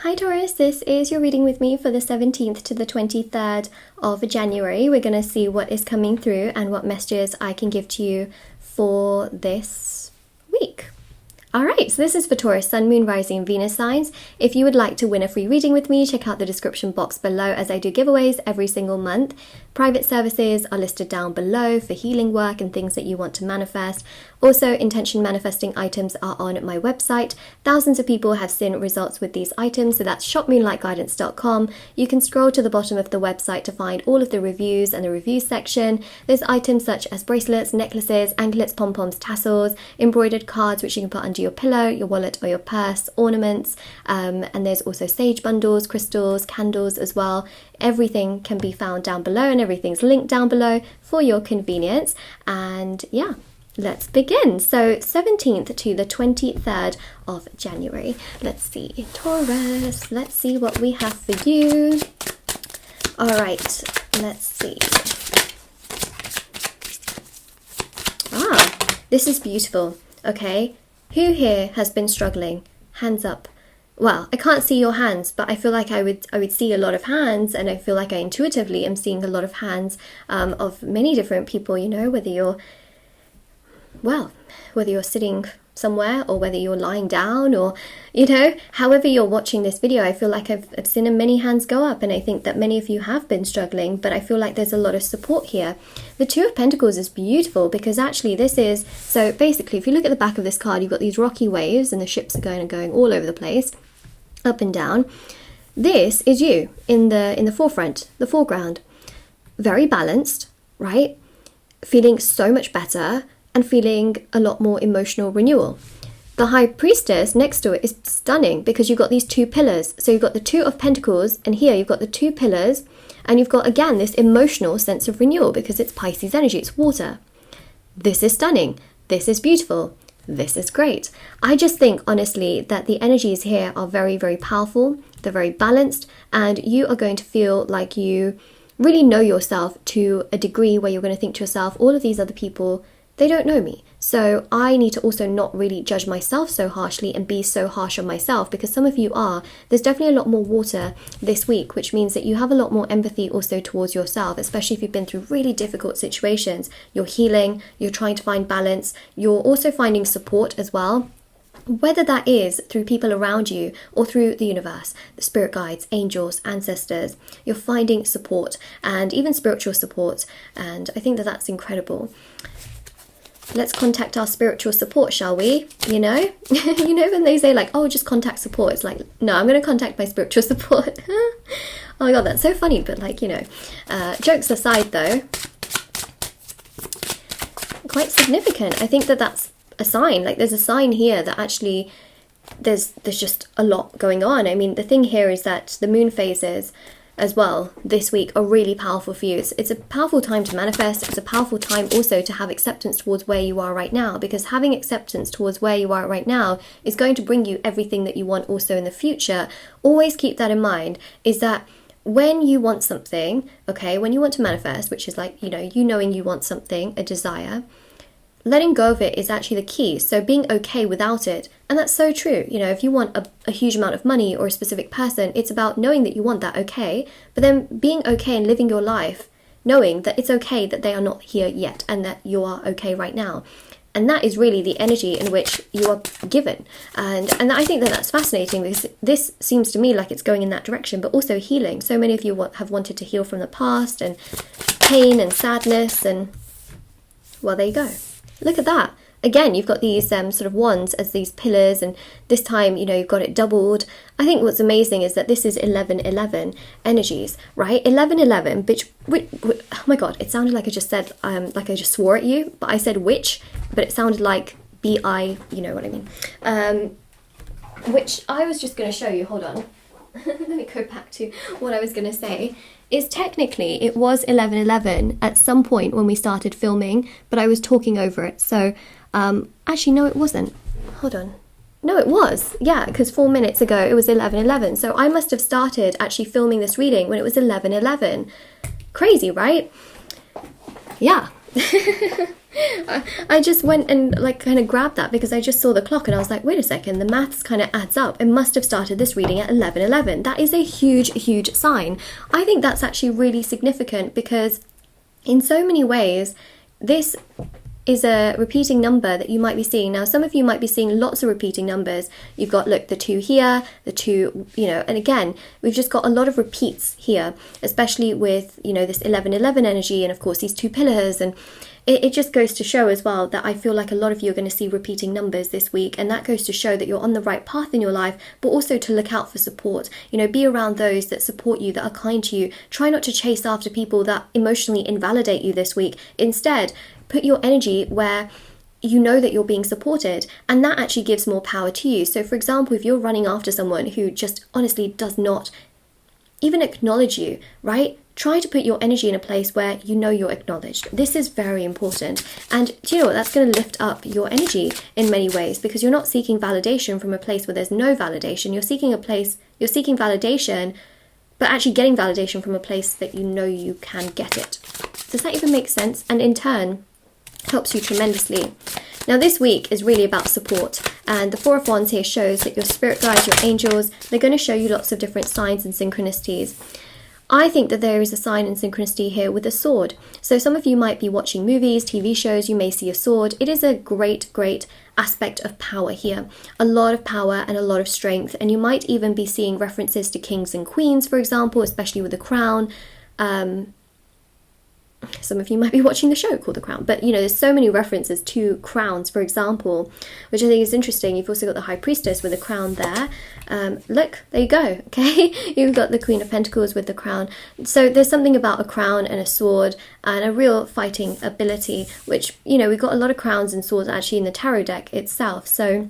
Hi Taurus, this is your reading with me for the 17th to the 23rd of January. We're going to see what is coming through and what messages I can give to you for this week. Alright, so this is for Taurus, Sun, Moon, Rising and Venus signs. If you would like to win a free reading with me, check out the description box below as I do giveaways every single month. Private services are listed down below for healing work and things that you want to manifest. Also, intention manifesting items are on my website. Thousands of people have seen results with these items, so that's shopmoonlightguidance.com. You can scroll to the bottom of the website to find all of the reviews and the review section. There's items such as bracelets, necklaces, anklets, pom-poms, tassels, embroidered cards which you can put under your pillow, your wallet or your purse, ornaments, and there's also sage bundles, crystals, candles as well. Everything can be found down below and everything's linked down below for your convenience. And yeah, let's begin. So 17th to the 23rd of January. Let's see, Taurus, let's see what we have for you. All right, let's see. This is beautiful. Okay, who here has been struggling? Hands up. Well, I can't see your hands, but I feel like I would see a lot of hands, and I feel like I intuitively am seeing a lot of hands of many different people, you know, whether you're sitting somewhere or whether you're lying down or, you know, however you're watching this video. I feel like I've seen many hands go up, and I think that many of you have been struggling, but I feel like there's a lot of support here. The Two of Pentacles is beautiful because actually this is, so basically if you look at the back of this card, you've got these rocky waves and the ships are going all over the place, up and down. This is you in the forefront, the foreground. Very balanced, right? Feeling so much better and feeling a lot more emotional renewal. The High Priestess next to it is stunning because you've got these two pillars. So you've got the Two of Pentacles, and here you've got the two pillars, and you've got again this emotional sense of renewal because it's Pisces energy, it's water. This is stunning. This is beautiful. This is great. I just think honestly that the energies here are very, very powerful. They're very balanced, and you are going to feel like you really know yourself to a degree where you're going to think to yourself, all of these other people, they don't know me. So I need to also not really judge myself so harshly and be so harsh on myself, because some of you are. There's definitely a lot more water this week, which means that you have a lot more empathy also towards yourself, especially if you've been through really difficult situations. You're healing, you're trying to find balance, you're also finding support as well. Whether that is through people around you or through the universe, the spirit guides, angels, ancestors, you're finding support and even spiritual support. And I think that that's incredible. Let's contact our spiritual support, shall we? You know? You know when they say like, oh, just contact support. It's like, no, I'm going to contact my spiritual support. Oh my God, that's so funny. But like, you know, jokes aside though, quite significant. I think that that's a sign. Like there's a sign here that actually there's just a lot going on. I mean, the thing here is that the moon phases as well this week are really powerful for you. It's a powerful time to manifest. It's a powerful time also to have acceptance towards where you are right now, because having acceptance towards where you are right now is going to bring you everything that you want also in the future. Always keep that in mind, is that when you want something, okay, when you want to manifest, which is like, you know, knowing you want something, a desire, letting go of it is actually the key. So being okay without it. And that's so true. You know, if you want a huge amount of money or a specific person, it's about knowing that you want that, okay, but then being okay and living your life knowing that it's okay that they are not here yet and that you are okay right now. And that is really the energy in which you are given. And I think that that's fascinating, because this seems to me like it's going in that direction, but also healing. So many of you have wanted to heal from the past and pain and sadness, and well, there you go. Look at that. Again, you've got these sort of wands as these pillars, and this time, you know, you've got it doubled. I think what's amazing is that this is 11-11 energies, right? 11-11, which, oh my God, it sounded like I just said, like I just swore at you, but I said which, but it sounded like B-I, you know what I mean. Which I was just going to show you, hold on. Let me go back to what I was going to say. Is technically it was 11-11 at some point when we started filming, but I was talking over it. So actually no, it wasn't. Hold on. No, it was. Yeah, because 4 minutes ago it was 11-11. So I must have started actually filming this reading when it was 11-11. Crazy, right? Yeah. I just went and like kind of grabbed that because I just saw the clock and I was like, wait a second, the maths kind of adds up. It must have started this reading at 11:11. That is a huge sign. I think that's actually really significant because in so many ways, this is a repeating number that you might be seeing. Now, some of you might be seeing lots of repeating numbers. You've got, look, the 2 here, the 2, you know, and again, we've just got a lot of repeats here, especially with, you know, this 11:11 energy and of course these 2 pillars. And it just goes to show as well that I feel like a lot of you are going to see repeating numbers this week, and that goes to show that you're on the right path in your life, but also to look out for support. You know, be around those that support you, that are kind to you. Try not to chase after people that emotionally invalidate you this week. Instead, put your energy where you know that you're being supported, and that actually gives more power to you. So for example, if you're running after someone who just honestly does not even acknowledge you, right? Try to put your energy in a place where you know you're acknowledged. This is very important. And do you know what? That's going to lift up your energy in many ways, because you're not seeking validation from a place where there's no validation. You're seeking validation, but actually getting validation from a place that you know you can get it. Does that even make sense? And in turn, helps you tremendously. Now this week is really about support, and the 4 of Wands here shows that your spirit guides, your angels, they're going to show you lots of different signs and synchronicities. I think that there is a sign and synchronicity here with a sword. So some of you might be watching movies, TV shows, you may see a sword. It is a great aspect of power here. A lot of power and a lot of strength, and you might even be seeing references to kings and queens, for example, especially with the crown. Some of you might be watching the show called The Crown, but you know, there's so many references to crowns, for example, which I think is interesting. You've also got the High Priestess with a crown there. Look, there you go, okay? You've got the Queen of Pentacles with the crown. So there's something about a crown and a sword and a real fighting ability, which, you know, we've got a lot of crowns and swords actually in the tarot deck itself. So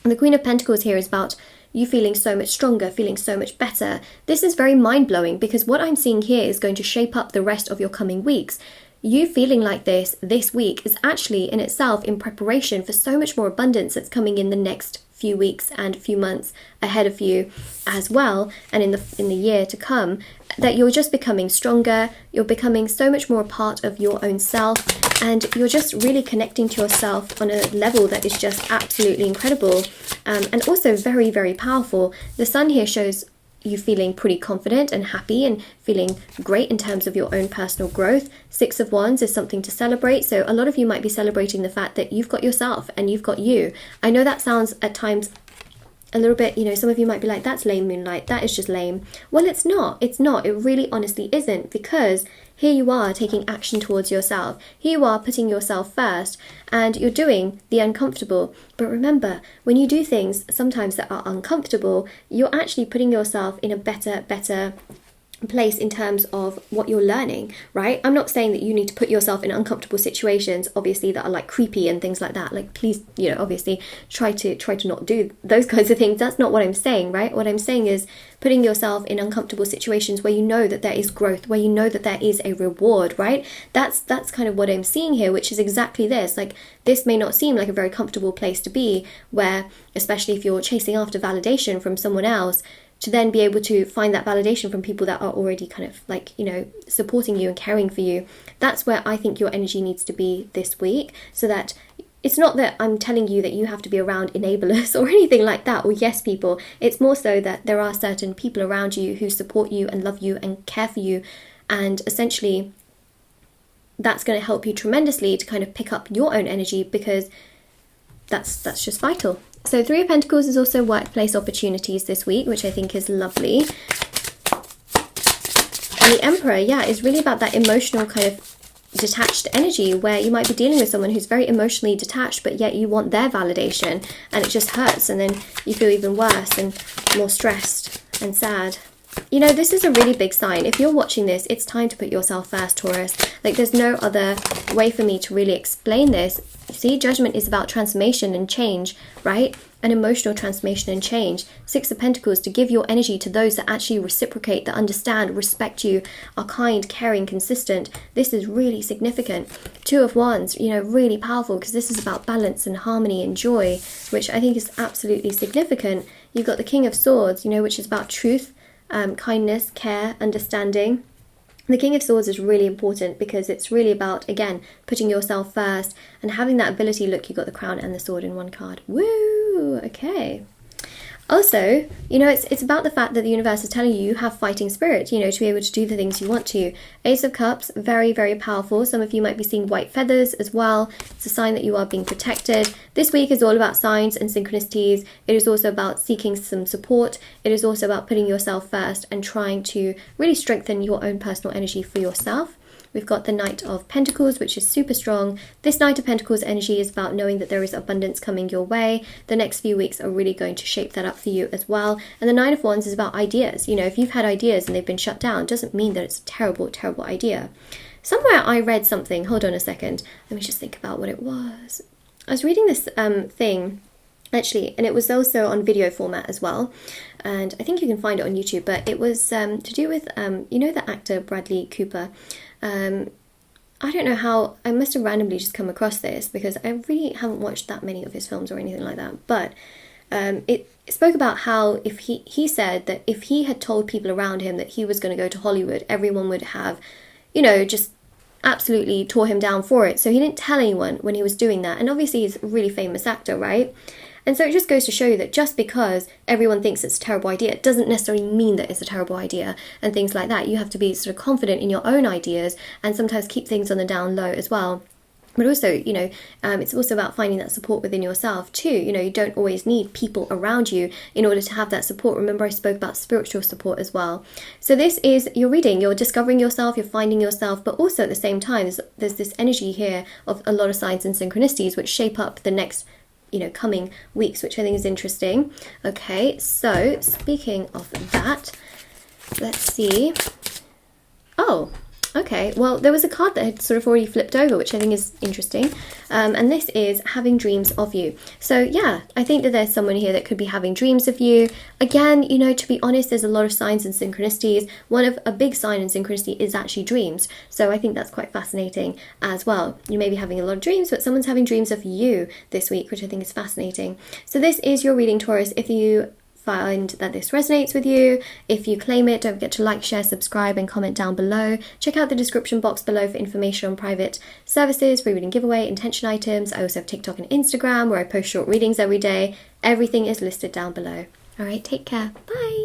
the Queen of Pentacles here is about you feeling so much stronger, feeling so much better. This is very mind-blowing because what I'm seeing here is going to shape up the rest of your coming weeks. You feeling like this week is actually in itself in preparation for so much more abundance that's coming in the next few weeks and few months ahead of you as well, and in the year to come, that you're just becoming stronger, you're becoming so much more a part of your own self, and you're just really connecting to yourself on a level that is just absolutely incredible, and also very powerful. The sun here shows you feeling pretty confident and happy and feeling great in terms of your own personal growth. 6 of Wands is something to celebrate. So a lot of you might be celebrating the fact that you've got yourself and you've got you. I know that sounds at times a little bit, you know, some of you might be like, that's lame, Moonlight, that is just lame. Well, it's not. It really honestly isn't, because here you are taking action towards yourself. Here you are putting yourself first, and you're doing the uncomfortable. But remember, when you do things sometimes that are uncomfortable, you're actually putting yourself in a better place in terms of what you're learning, right? I'm not saying that you need to put yourself in uncomfortable situations, obviously, that are like creepy and things like that. Like, please, you know, obviously try to not do those kinds of things. That's not what I'm saying, right? What I'm saying is putting yourself in uncomfortable situations where you know that there is growth, where you know that there is a reward, right? That's kind of what I'm seeing here, which is exactly this. Like, this may not seem like a very comfortable place to be, where, especially if you're chasing after validation from someone else, to then be able to find that validation from people that are already kind of like, you know, supporting you and caring for you. That's where I think your energy needs to be this week, so that it's not that I'm telling you that you have to be around enablers or anything like that, or yes people. It's more so that there are certain people around you who support you and love you and care for you, and essentially that's going to help you tremendously to kind of pick up your own energy, because that's just vital. So 3 of Pentacles is also workplace opportunities this week, which I think is lovely. And the Emperor, yeah, is really about that emotional kind of detached energy, where you might be dealing with someone who's very emotionally detached, but yet you want their validation, and it just hurts, and then you feel even worse and more stressed and sad. You know, this is a really big sign. If you're watching this, it's time to put yourself first, Taurus. Like, there's no other way for me to really explain this. See, Judgment is about transformation and change, right? An emotional transformation and change. 6 of Pentacles, to give your energy to those that actually reciprocate, that understand, respect you, are kind, caring, consistent. This is really significant. 2 of Wands, you know, really powerful, because this is about balance and harmony and joy, which I think is absolutely significant. You've got the King of Swords, you know, which is about truth, kindness, care, understanding. The King of Swords is really important because it's really about, again, putting yourself first and having that ability. Look, you got the Crown and the Sword in one card. Woo! Okay. Also, you know, it's about the fact that the universe is telling you have fighting spirit, you know, to be able to do the things you want to. Ace of Cups, very, very powerful. Some of you might be seeing white feathers as well. It's a sign that you are being protected. This week is all about signs and synchronicities. It is also about seeking some support. It is also about putting yourself first and trying to really strengthen your own personal energy for yourself. We've got the Knight of Pentacles, which is super strong. This Knight of Pentacles energy is about knowing that there is abundance coming your way. The next few weeks are really going to shape that up for you as well. And the Nine of Wands is about ideas. You know, if you've had ideas and they've been shut down, doesn't mean that it's a terrible, terrible idea. Somewhere I read something, hold on a second, let me just think about what it was. I was reading this thing, actually, and it was also on video format as well. And I think you can find it on YouTube, but it was to do with, you know, the actor Bradley Cooper. I don't know how, I must have randomly just come across this because I really haven't watched that many of his films or anything like that, but it spoke about how if he said that if he had told people around him that he was going to go to Hollywood, everyone would have, you know, just absolutely tore him down for it. So he didn't tell anyone when he was doing that, and obviously he's a really famous actor, right? And so it just goes to show you that just because everyone thinks it's a terrible idea, it doesn't necessarily mean that it's a terrible idea and things like that. You have to be sort of confident in your own ideas and sometimes keep things on the down low as well. But also, you know, it's also about finding that support within yourself too. You know, you don't always need people around you in order to have that support. Remember, I spoke about spiritual support as well. So this is your reading. You're discovering yourself, you're finding yourself, but also at the same time, there's this energy here of a lot of signs and synchronicities which shape up the next, you know, coming weeks, which I think is interesting. Okay, so speaking of that, let's see. Oh, okay, well, there was a card that had sort of already flipped over, which I think is interesting. And this is having dreams of you. So yeah, I think that there's someone here that could be having dreams of you. Again, you know, to be honest, there's a lot of signs and synchronicities. One of a big sign and synchronicity is actually dreams. So I think that's quite fascinating as well. You may be having a lot of dreams, but someone's having dreams of you this week, which I think is fascinating. So this is your reading, Taurus. If you find that this resonates with you, if you claim it, don't forget to like, share, subscribe and comment down below. Check out the description box below for information on private services, free reading giveaway, intention items. I also have TikTok and Instagram where I post short readings every day. Everything is listed down below. All right, take care. Bye.